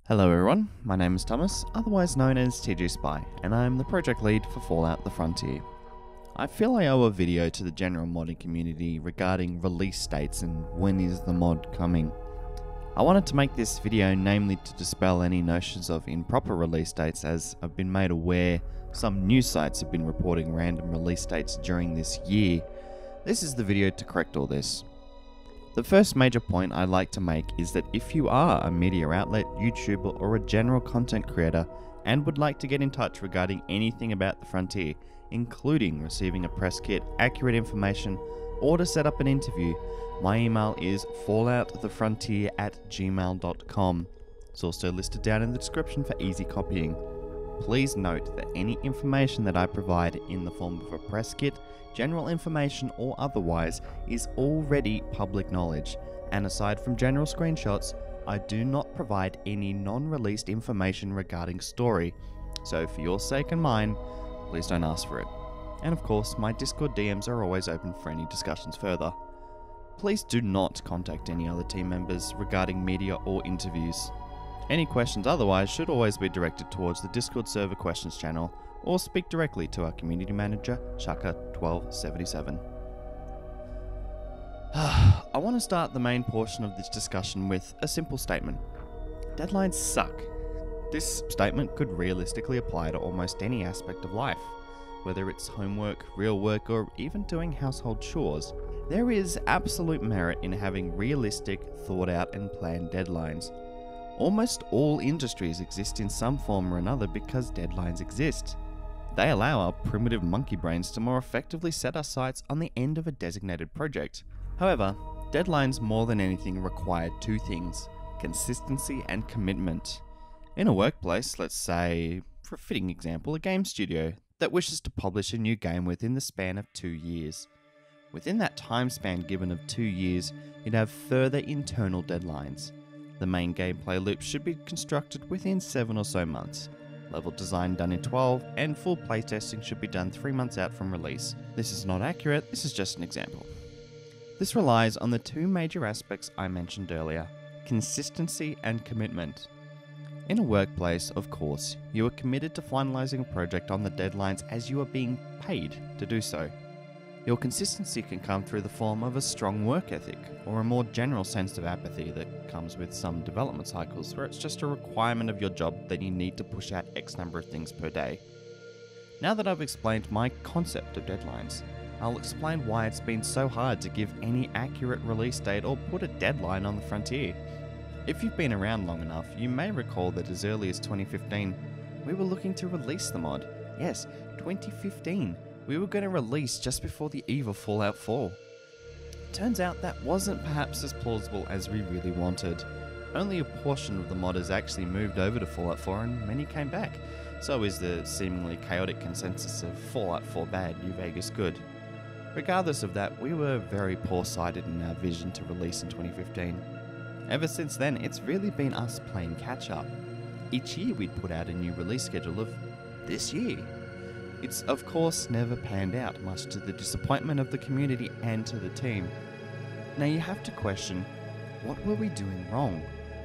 Hello everyone, my name is Thomas, otherwise known as TG Spy, and I'm the project lead for Fallout The Frontier. I feel I owe a video to the general modding community regarding release dates and when is the mod coming. I wanted to make this video namely to dispel any notions of improper release dates, as I've been made aware some news sites have been reporting random release dates during this year. This is the video to correct all this. The first major point I'd like to make is that if you are a media outlet, YouTuber, or a general content creator and would like to get in touch regarding anything about the Frontier, including receiving a press kit, accurate information, or to set up an interview, my email is falloutthefrontier@gmail.com. It's also listed down in the description for easy copying. Please note that any information that I provide in the form of a press kit, general information or otherwise is already public knowledge, and aside from general screenshots, I do not provide any non-released information regarding story, so for your sake and mine, please don't ask for it. And of course, my Discord DMs are always open for any discussions further. Please do not contact any other team members regarding media or interviews. Any questions otherwise should always be directed towards the Discord server questions channel, or speak directly to our community manager, Shaka1277. I want to start the main portion of this discussion with a simple statement. Deadlines suck. This statement could realistically apply to almost any aspect of life, whether it's homework, real work, or even doing household chores. There is absolute merit in having realistic, thought out and planned deadlines. Almost all industries exist in some form or another because deadlines exist. They allow our primitive monkey brains to more effectively set our sights on the end of a designated project. However, deadlines more than anything require two things: consistency and commitment. In a workplace, let's say, for a fitting example, a game studio that wishes to publish a new game within the span of 2 years. Within that time span given of 2 years, you'd have further internal deadlines. The main gameplay loop should be constructed within 7 or so months. Level design done in 12, and full playtesting should be done 3 months out from release. This is not accurate, this is just an example. This relies on the two major aspects I mentioned earlier: consistency and commitment. In a workplace, of course, you are committed to finalizing a project on the deadlines as you are being paid to do so. Your consistency can come through the form of a strong work ethic, or a more general sense of apathy that comes with some development cycles where it's just a requirement of your job that you need to push out X number of things per day. Now that I've explained my concept of deadlines, I'll explain why it's been so hard to give any accurate release date or put a deadline on the Frontier. If you've been around long enough, you may recall that as early as 2015, we were looking to release the mod. Yes, 2015. We were going to release just before the eve of Fallout 4. Turns out that wasn't perhaps as plausible as we really wanted. Only a portion of the modders actually moved over to Fallout 4 and many came back. So is the seemingly chaotic consensus of Fallout 4 bad, New Vegas good. Regardless of that, we were very poor-sighted in our vision to release in 2015. Ever since then, it's really been us playing catch-up. Each year we'd put out a new release schedule of this year. It's of course never panned out, much to the disappointment of the community and to the team. Now you have to question, what were we doing wrong?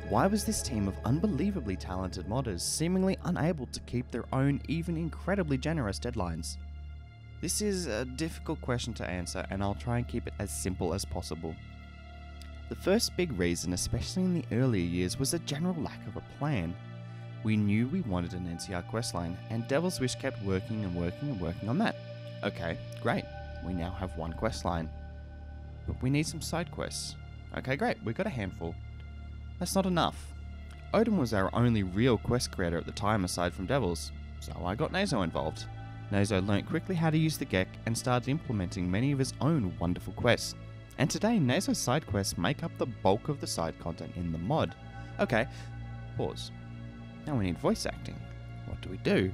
Why was this team of unbelievably talented modders seemingly unable to keep their own, even incredibly generous deadlines? This is a difficult question to answer, and I'll try and keep it as simple as possible. The first big reason, especially in the earlier years, was a general lack of a plan. We knew we wanted an NCR questline, and Devil's Wish kept working on that. Okay, great, we now have one questline. But we need some side quests. Okay, great, we got a handful. That's not enough. Odin was our only real quest creator at the time aside from Devils, so I got Nazo involved. Nazo learnt quickly how to use the Gek and started implementing many of his own wonderful quests. And today, Nazo's side quests make up the bulk of the side content in the mod. Okay, pause. Now we need voice acting. What do?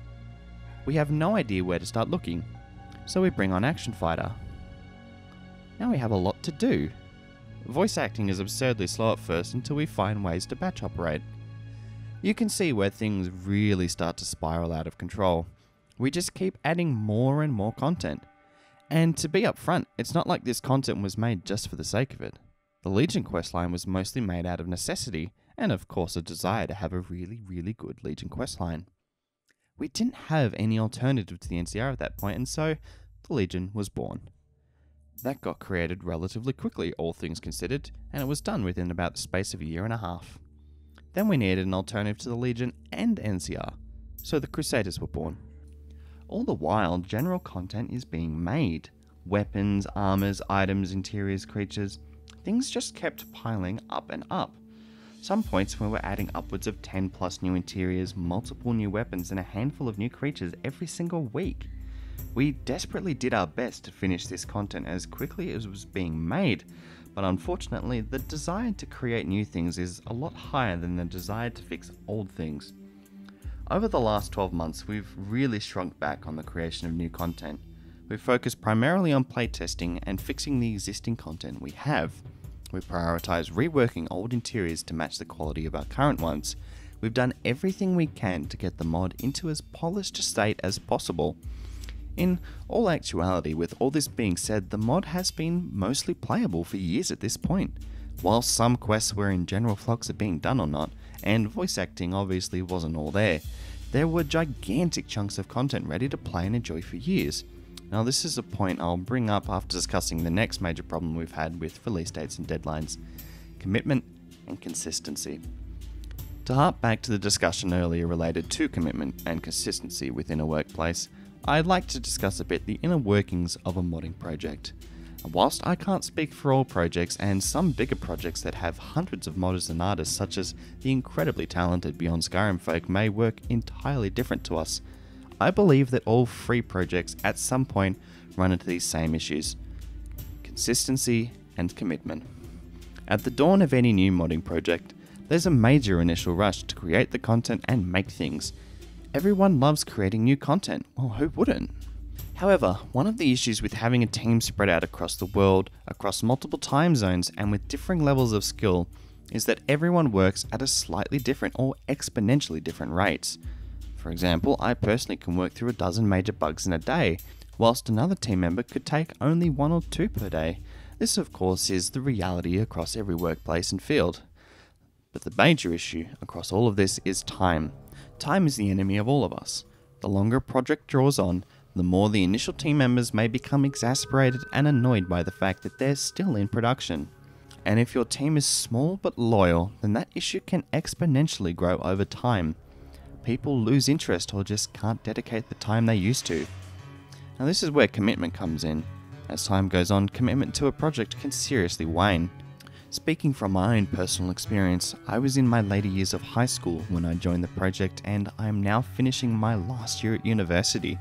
We have no idea where to start looking, so we bring on Action Fighter. Now we have a lot to do. Voice acting is absurdly slow at first until we find ways to batch operate. You can see where things really start to spiral out of control. We just keep adding more and more content. And to be upfront, it's not like this content was made just for the sake of it. The Legion questline was mostly made out of necessity, and of course a desire to have a really good Legion questline. We didn't have any alternative to the NCR at that point, and so the Legion was born. That got created relatively quickly, all things considered, and it was done within about the space of a year and a half. Then we needed an alternative to the Legion and NCR, so the Crusaders were born. All the while, general content is being made. Weapons, armors, items, interiors, creatures, things just kept piling up and up. Some points we were adding upwards of 10 plus new interiors, multiple new weapons, and a handful of new creatures every single week. We desperately did our best to finish this content as quickly as it was being made, but unfortunately the desire to create new things is a lot higher than the desire to fix old things. Over the last 12 months, we've really shrunk back on the creation of new content. We've focused primarily on playtesting and fixing the existing content we have. We prioritize reworking old interiors to match the quality of our current ones. We've done everything we can to get the mod into as polished a state as possible. In all actuality, with all this being said, the mod has been mostly playable for years at this point. While some quests were in general flux of being done or not, and voice acting obviously wasn't all there were gigantic chunks of content ready to play and enjoy for years. Now this is a point I'll bring up after discussing the next major problem we've had with release dates and deadlines: commitment and consistency. To harp back to the discussion earlier related to commitment and consistency within a workplace, I'd like to discuss a bit the inner workings of a modding project. Whilst I can't speak for all projects, and some bigger projects that have hundreds of modders and artists such as the incredibly talented Beyond Skyrim folk may work entirely different to us, I believe that all free projects at some point run into these same issues: consistency and commitment. At the dawn of any new modding project, there's a major initial rush to create the content and make things. Everyone loves creating new content, well, who wouldn't? However, one of the issues with having a team spread out across the world, across multiple time zones, and with differing levels of skill is that everyone works at a slightly different or exponentially different rates. For example, I personally can work through a dozen major bugs in a day, whilst another team member could take only 1 or 2 per day. This of course is the reality across every workplace and field. But the major issue across all of this is time. Time is the enemy of all of us. The longer a project draws on, the more the initial team members may become exasperated and annoyed by the fact that they're still in production. And if your team is small but loyal, then that issue can exponentially grow over time. People lose interest or just can't dedicate the time they used to. Now this is where commitment comes in. As time goes on, commitment to a project can seriously wane. Speaking from my own personal experience, I was in my later years of high school when I joined the project, and I am now finishing my last year at university.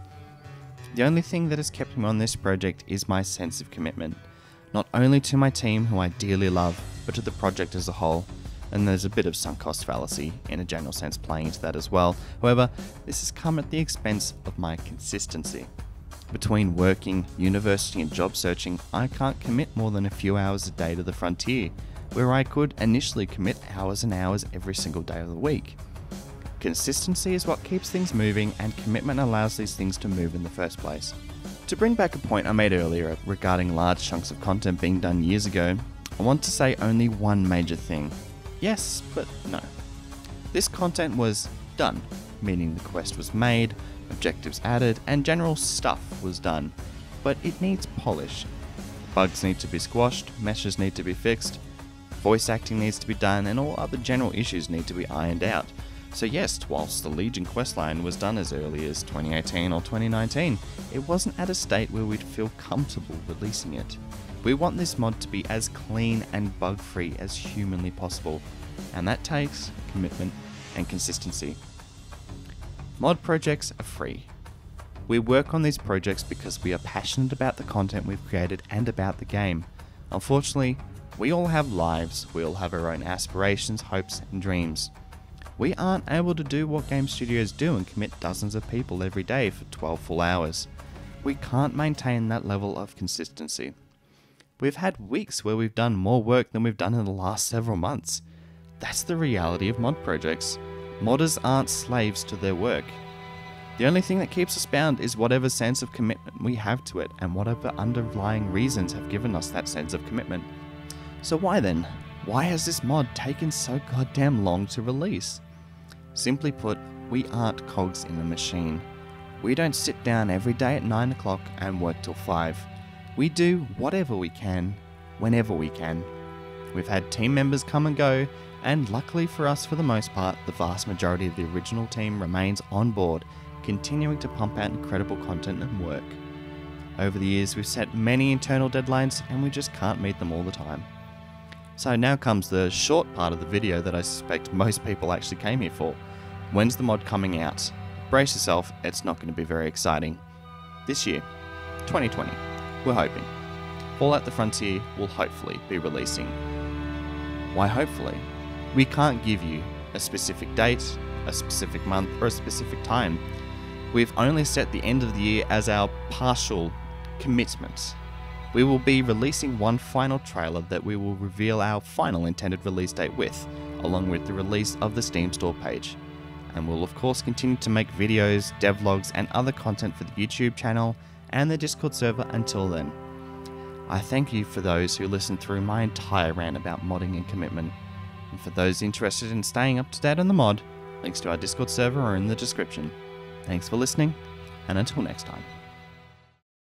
The only thing that has kept me on this project is my sense of commitment, not only to my team, who I dearly love, but to the project as a whole. And there's a bit of sunk cost fallacy in a general sense playing into that as well. However, this has come at the expense of my consistency. Between working, university and job searching, I can't commit more than a few hours a day to the Frontier, where I could initially commit hours and hours every single day of the week. Consistency is what keeps things moving, and commitment allows these things to move in the first place. To bring back a point I made earlier regarding large chunks of content being done years ago, I want to say only one major thing. Yes, but no. This content was done, meaning the quest was made, objectives added, and general stuff was done, but it needs polish. Bugs need to be squashed, meshes need to be fixed, voice acting needs to be done, and all other general issues need to be ironed out. So yes, whilst the Legion questline was done as early as 2018 or 2019, it wasn't at a state where we'd feel comfortable releasing it. We want this mod to be as clean and bug-free as humanly possible, and that takes commitment and consistency. Mod projects are free. We work on these projects because we are passionate about the content we've created and about the game. Unfortunately, we all have lives, we all have our own aspirations, hopes and dreams. We aren't able to do what game studios do and commit dozens of people every day for 12 full hours. We can't maintain that level of consistency. We've had weeks where we've done more work than we've done in the last several months. That's the reality of mod projects. Modders aren't slaves to their work. The only thing that keeps us bound is whatever sense of commitment we have to it, and whatever underlying reasons have given us that sense of commitment. So why then? Why has this mod taken so goddamn long to release? Simply put, we aren't cogs in a machine. We don't sit down every day at 9 o'clock and work till 5. We do whatever we can, whenever we can. We've had team members come and go, and luckily for us, for the most part, the vast majority of the original team remains on board, continuing to pump out incredible content and work. Over the years, we've set many internal deadlines, and we just can't meet them all the time. So now comes the short part of the video that I suspect most people actually came here for. When's the mod coming out? Brace yourself, it's not going to be very exciting. This year, 2020, we're hoping. Fallout the Frontier will hopefully be releasing. Why hopefully? We can't give you a specific date, a specific month, or a specific time. We've only set the end of the year as our partial commitment. We will be releasing one final trailer that we will reveal our final intended release date with, along with the release of the Steam store page. And we'll of course continue to make videos, devlogs, and other content for the YouTube channel and the Discord server until then. I thank you for those who listened through my entire rant about modding and commitment. And for those interested in staying up to date on the mod, links to our Discord server are in the description. Thanks for listening, and until next time.